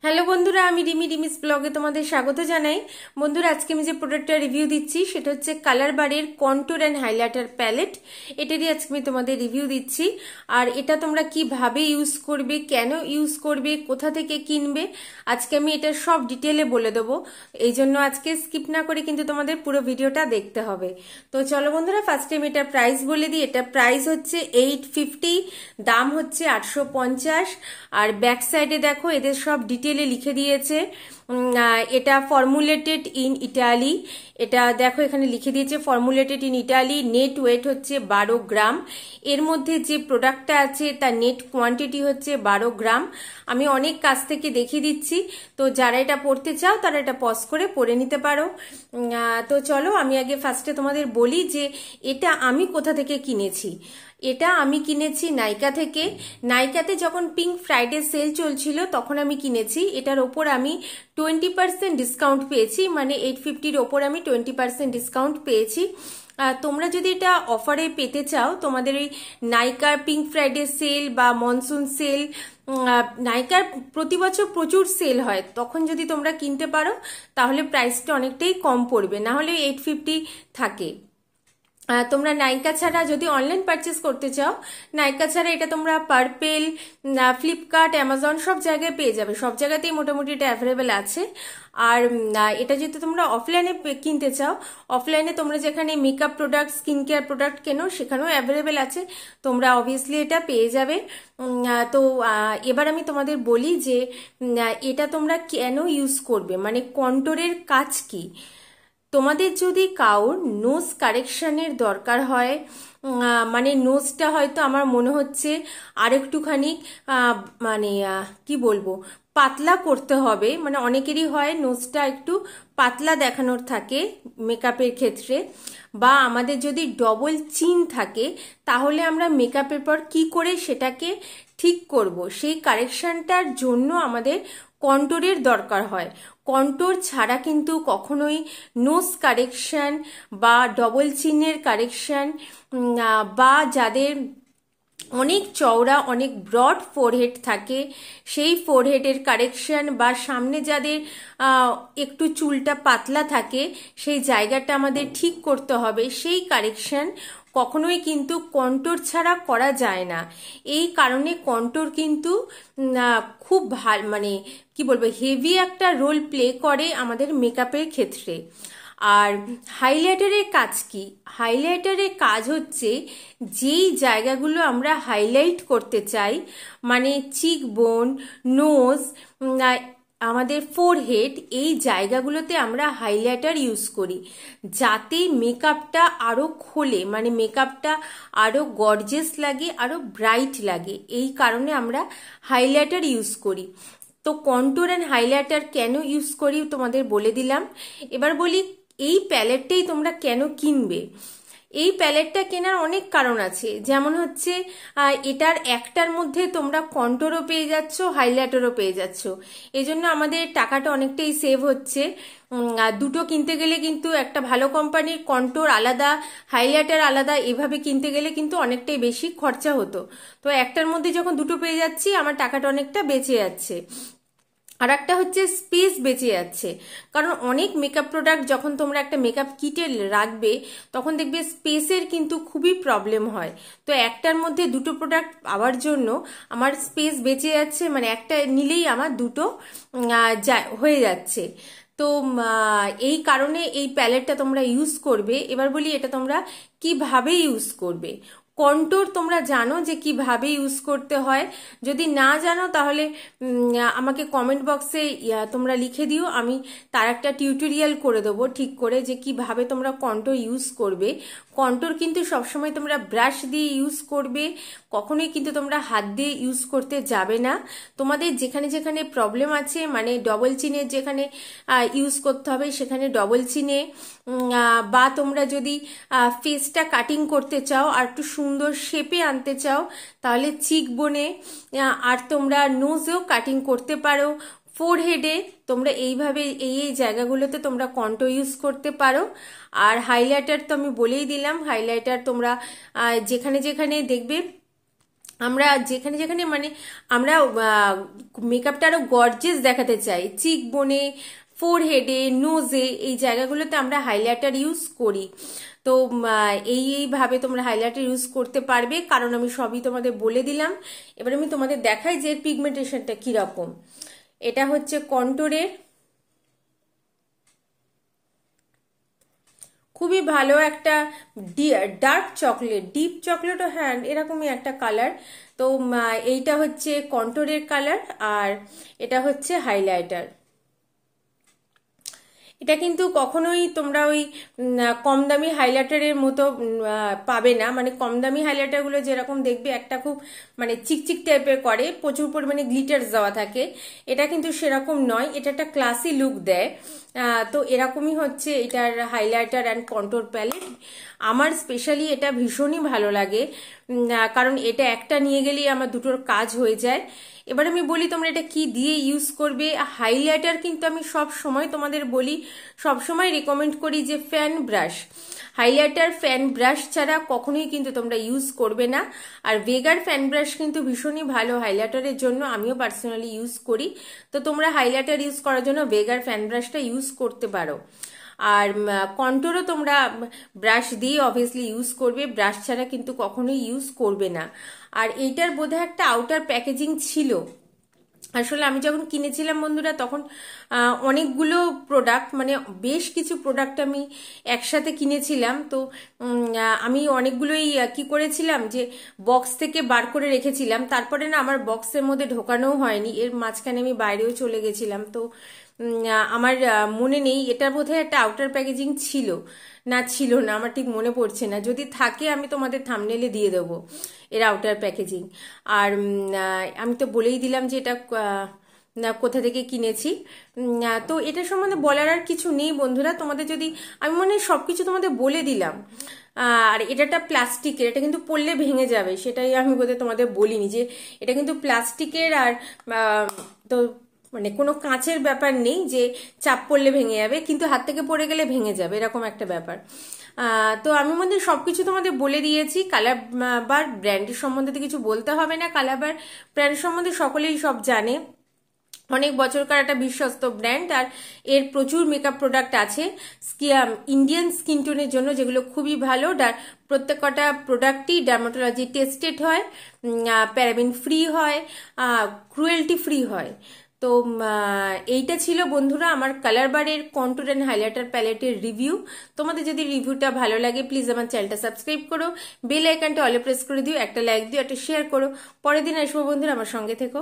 Hello বন্ধুরা, আমি রিমিস ব্লগে তোমাদের স্বাগত জানাই। বন্ধুরা, আজকে আমি যে প্রোডাক্টটা রিভিউ দিচ্ছি সেটা হচ্ছে কালার বারের কন্ট্যুর অ্যান্ড হাইলাইটার প্যালেট। এটারই আজকে আমি তোমাদের রিভিউ দিচ্ছি। আর এটা তোমরা কিভাবে ইউজ করবে, কেন ইউজ করবে, কোথা থেকে কিনবে, আজকে আমি এটা সব ডিটেলে বলে দেবো। এই জন্য আজকে স্কিপ না করে কিন্তু তোমাদের পুরো ভিডিওটা দেখতে হবে। তো চলো বন্ধুরা, ফার্স্টে আমি এটার প্রাইস বলে দিই। এটা প্রাইস হচ্ছে 850, দাম হচ্ছে 850। আর ব্যাক সাইডে দেখো এদের সব ডিটেলে লিখে দিয়েছে। এটা ফর্মুলেটেড ইন ইটালি। এটা দেখো এখানে লিখে দিয়েছে formulated in Italy. Net weight হচ্ছে 12 গ্রাম। এর মধ্যে যে প্রোডাক্টটা আছে তার নেট কোয়ান্টিটি হচ্ছে 12 গ্রাম। আমি অনেক কাছ থেকে দেখিয়ে দিচ্ছি, তো যারা এটা পড়তে চাও তারা এটা পজ করে পড়ে নিতে পারো। তো চলো আমি আগে ফার্স্টে তোমাদের বলি যে এটা আমি কোথা থেকে কিনেছি। এটা আমি কিনেছি নাইকা থেকে। নাইকাতে যখন পিঙ্ক ফ্রাইডে সেল চলছিল তখন আমি কিনেছি। এটার ওপর আমি 20% ডিসকাউন্ট পেয়েছি, মানে 850-র ওপর আমি 20% ডিসকাউন্ট পেয়েছি। তোমরা যদি এটা অফারে পেতে চাও, তোমাদের ওই নাইকার পিঙ্ক ফ্রাইডে সেল বা মনসুন সেল, নাইকার প্রতি বছর প্রচুর সেল হয়, তখন যদি তোমরা কিনতে পারো তাহলে প্রাইসটা অনেকটাই কম পড়বে, না হলে 850 থাকে। তোমরা নাইকা ছাড়া যদি অনলাইন পারচেস করতে চাও, নাইকা ছাড়া এটা তোমরা পার্পেল, ফ্লিপকার্ট, অ্যামাজন সব জায়গায় পেয়ে যাবে। সব জায়গাতেই মোটামুটি এটা অ্যাভেলেবেল আছে। আর এটা যদি তোমরা অফলাইনে কিনতে চাও, অফলাইনে তোমরা যেখানে makeup product, skin care product কেনো সেখানেও অ্যাভেলেবেল আছে, তোমরা অবভিয়াসলি এটা পেয়ে যাবে। তো এবার আমি তোমাদের বলি যে এটা তোমরা কেন ইউজ করবে, মানে কন্ট্যুরের কাজ কি। তোমাদের যদি কাউর নোজ কারেকশনের দরকার হয়, মানে নোজটা হয়তো আমার মনে হচ্ছে আর একটুখানি মানে কি বলবো, পাতলা করতে হবে, মানে অনেকেরই হয় নোজটা একটু পাতলা দেখানোর থাকে মেকআপের ক্ষেত্রে, বা আমাদের যদি ডবল চিন থাকে তাহলে আমরা মেকআপের পর কি করে সেটাকে ঠিক করব, সেই কারেকশনটার জন্য আমাদের কন্ট্যুরের দরকার হয়। কন্ট্যুর ছাড়া কিন্তু কখনোই নোজ কারেকশন বা ডবল চিনের কারেকশন, বা যাদের অনেক চওড়া অনেক ব্রড ফোরহেড থাকে সেই ফোরহেডের কারেকশন, বা সামনে যাদের একটু চুলটা পাতলা থাকে সেই জায়গাটা আমাদের ঠিক করতে হবে, সেই কারেকশন কখনোই কিন্তু কন্ট্যুর ছাড়া করা যায় না। এই কারণে কন্ট্যুর কিন্তু খুব ভাল, মানে কি বলবো, হেভি একটা রোল প্লে করে আমাদের মেকআপের ক্ষেত্রে। আর হাইলাইটারের কাজ কি? হাইলাইটারের কাজ হচ্ছে যেই জায়গাগুলো আমরা হাইলাইট করতে চাই, মানে চিক বোন, নোজ, আমাদের ফোরহেড, এই জায়গাগুলোতে আমরা হাইলাইটার ইউজ করি যাতে মেকআপটা আরো খোলে, মানে মেকআপটা আরো গর্জিয়াস লাগে, আরো ব্রাইট লাগে। এই কারণে আমরা হাইলাইটার ইউজ করি। তো কন্ট্যুর অ্যান্ড হাইলাইটার কেন ইউজ করি তোমাদের বলে দিলাম। এবার বলি এই প্যালেটটাই তোমরা কেন কিনবে। এই প্যালেটটা কেনার অনেক কারণ আছে, যেমন হচ্ছে এটার একটার মধ্যে তোমরা কন্ট্যুরও পেয়ে যাচ্ছ, হাইলাইটারও পেয়ে যাচ্ছ, এজন্য আমাদের টাকাটা অনেকটাই সেভ হচ্ছে। আর দুটো কিনতে গেলে কিন্তু একটা ভালো কোম্পানির কন্ট্যুর আলাদা, হাইলাইটার আলাদা, এভাবে কিনতে গেলে কিন্তু অনেকটাই বেশি খরচা হতো। তো একটার মধ্যে যখন দুটো পেয়ে যাচ্ছি, আমার টাকাটা অনেকটা বেঁচে যাচ্ছে। আর একটা হচ্ছে স্পেস বেঁচে যাচ্ছে, কারণ অনেক মেকআপ প্রোডাক্ট যখন তোমরা একটা মেকআপ কিটে রাখবে তখন দেখবে স্পেসের কিন্তু খুবই প্রবলেম হয়। তো একটার মধ্যে দুটো প্রোডাক্ট পাওয়ার জন্য আমার স্পেস বেঁচে যাচ্ছে, মানে একটা নিলেই আমার দুটো হয়ে যাচ্ছে। তো এই কারণে এই প্যালেটটা তোমরা ইউজ করবে। এবার বলি এটা তোমরা কিভাবে ইউজ করবে। কন্ট্যুর তোমরা জানো যে কিভাবে ইউজ করতে হয়, যদি না জানো তাহলে আমাকে কমেন্ট বক্সে তোমরা লিখে দিও, আমি তার একটা টিউটোরিয়াল করে দেবো ঠিক করে যে কিভাবে তোমরা কন্ট্যুর ইউজ করবে। কন্ট্যুর কিন্তু সবসময় তোমরা ব্রাশ দিয়ে ইউজ করবে, কখনোই কিন্তু তোমরা হাত দিয়ে ইউজ করতে যাবে না। তোমাদের যেখানে যেখানে প্রবলেম আছে, মানে ডবল চিনের যেখানে ইউজ করতে হবে সেখানে ডবল চিনে, বা তোমরা যদি ফেসটা কাটিং করতে চাও আর একটু সুন্দর শেপে আনতে চাও তাহলে চিক বোনে, আর তোমরা নোজেও কাটিং করতে পারো, ফোরহেডে তোমরা এইভাবে এই এই জায়গাগুলোতে তোমরা কন্ট্যুর ইউজ করতে পারো। আর হাইলাইটার তো আমি বলেই দিলাম, হাইলাইটার তোমরা যেখানে যেখানে দেখবে আমরা যেখানে যেখানে মানে আমরা মেকআপটা আরো গর্জিয়াস দেখাতে চাই, চিক বোনে, ফোরহেডে, নোজে, এই জায়গাগুলোতে আমরা হাইলাইটার ইউজ করি। তো এইভাবে তোমরা হাইলাইটার ইউজ করতে পারবে, কারণ আমি সবই তোমাদের বলে দিলাম। এবার আমি তোমাদের দেখাই যে পিগমেন্টেশনটা কিরকম। এটা হচ্ছে কন্টুরের, খুবই ভালো একটা ডার্ক চকলেট, ডিপ চকলেট, হ্যাঁ এরকমই একটা কালার। তো এইটা হচ্ছে কন্টুরের কালার, আর এটা হচ্ছে হাইলাইটার। এটা কিন্তু কখনোই তোমরা ওই কম দামি হাইলাইটারের মতো পাবে না। মানে কম দামি হাইলাইটারগুলো যেরকম দেখবে একটা খুব মানে চিকচিক টাইপের করে, প্রচুর পরিমাণে গ্লিটার্স দেওয়া থাকে, এটা কিন্তু সেরকম নয়, এটা একটা ক্লাসি লুক দেয়। তো এরকমই হচ্ছে এটার হাইলাইটার অ্যান্ড কন্ট্রোর প্যালেট। আমার স্পেশালি এটা ভীষণই ভালো লাগে, কারণ এটা একটা নিয়ে গেলেই আমার দুটোর কাজ হয়ে যায়। এবার আমি বলি তোমরা এটা কি দিয়ে ইউজ করবে। হাইলাইটার কিন্তু আমি সব সময় তোমাদের বলি, সব সময় রেকমেন্ড করি যে fan brush, highlighter fan brush ছাড়া কখনোই কিন্তু তোমরা ইউজ করবে না। আর ভেগার ফ্যান ব্রাশ কিন্তু ভীষণই ভালো হাইলাইটারের জন্য, আমিও পার্সোনালি ইউজ করি। তো তোমরা হাইলাইটার ইউজ করার জন্য ভেগার ফ্যান ব্রাশটা ইউজ করতে পারো। আর কন্ট্রোরও তোমরা ব্রাশ দিয়ে অবভিয়াসলি ইউজ করবে, ব্রাশ ছাড়া কিন্তু কখনোই ইউজ করবে না। আর এইটার বোধহয় একটা আউটার প্যাকেজিং ছিল। আসলে আমি যখন কিনেছিলাম বন্ধুরা, তখন অনেকগুলো প্রোডাক্ট, মানে বেশ কিছু প্রোডাক্ট আমি একসাথে কিনেছিলাম। তো আমি অনেকগুলোই কি করেছিলাম যে বক্স থেকে বার করে রেখেছিলাম, তারপরে না আমার বক্সের মধ্যে ঢোকানোও হয়নি, এর মাঝখানে আমি বাইরেও চলে গেছিলাম। তো আমার মনে নেই, এটা বোধহয় একটা আউটার প্যাকেজিং ছিল না ছিল না, আমার ঠিক মনে পড়ছে না। যদি থাকে আমি তোমাদের থাম্বনেলে দিয়ে দেবো এর আউটার প্যাকেজিং। আর আমি তো বলেই দিলাম যে এটা কোথা থেকে কিনেছি। তো এটা সম্বন্ধে বলার আর কিছু নেই বন্ধুরা। তোমাদের যদি আমি মনে হয় সবকিছু তোমাদের বলে দিলাম। আর এটা প্লাস্টিকের, এটা কিন্তু পড়লে ভেঙে যাবে, সেটাই আমি বোধহয় তোমাদের বলিনি যে এটা কিন্তু প্লাস্টিকের। আর তো মানে কোনো কাঁচের ব্যাপার নেই যে চাপ পড়লে ভেঙে যাবে, কিন্তু হাত থেকে পড়ে গেলে ভেঙে যাবে, এরকম একটা ব্যাপার। তো আমি মধ্যে সবকিছু তোমাদের বলে দিয়েছি। কালারবার ব্র্যান্ডের সম্বন্ধে তো কিছু বলতে হবে না, কালারবার ব্র্যান্ড সম্বন্ধে সকলেই সব জানে, অনেক বছরকার একটা বিশ্বস্ত ব্র্যান্ড। আর এর প্রচুর মেকআপ প্রোডাক্ট আছে ইন্ডিয়ান স্কিন টোনের জন্য, যেগুলো খুবই ভালো। প্রত্যেকটা প্রোডাক্টই ডার্মাটোলজি টেস্টেড হয়, প্যারাবেন ফ্রি হয়, ক্রুয়েলটি ফ্রি হয়। তো এইটা ছিল বন্ধুরা আমার কালারবারের কন্ট্যুর অ্যান্ড হাইলাইটার প্যালেটের রিভিউ। তোমাদের যদি রিভিউটা ভালো লাগে প্লিজ আমার চ্যানেলটা সাবস্ক্রাইব করো, বেল আইকনটা অলে প্রেস করে দিও, একটা লাইক দিও, একটা শেয়ার করো। পরের দিন আসবো বন্ধুরা, আমার সঙ্গে থেকো।